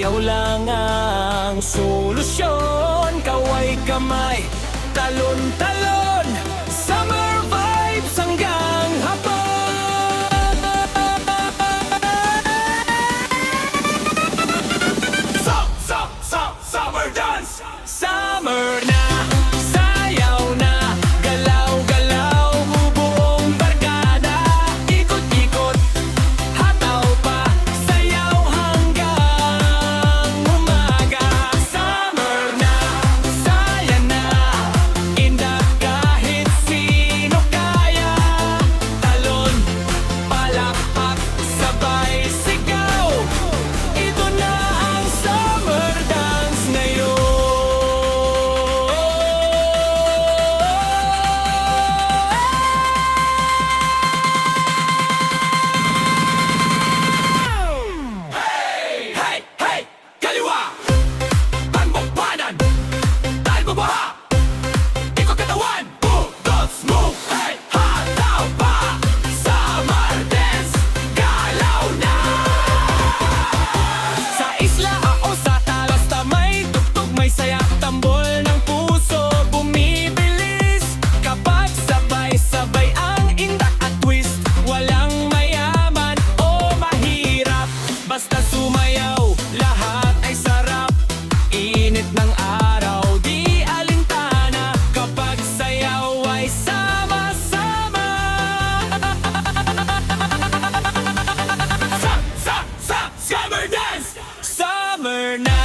Sayaw lang ang solusyon, kaway kamay, talon-talon, summer vibes hanggang hapon. Summer dance! Summer na, sayaw na, galaw-galaw, bubuong barkada, ikot-ikot, hataw pa, sayaw hanggang umaga. Summer na, saya na, indak kahit sino kaya, talon, palakpak, sabay sigaw, ito na ang summer dance ngayon. Hey! Hey! Hey! Kaliwa! Hanbok panan! Dahil bubaha! Ikot katawan! Budos move! Hey! Hataw pa! Summer dance! Galaw na! Sa isla o sa talas, may tugtog, may saya, tambol ng puso bumibilis kapag sabay-sabay ang indak at twist. Walang mayaman o mahirap, basta sumayaw, lahat ay sarap. Init ng araw, di alintana, kapag sayaw ay sama-sama. Summer dance! Summer na,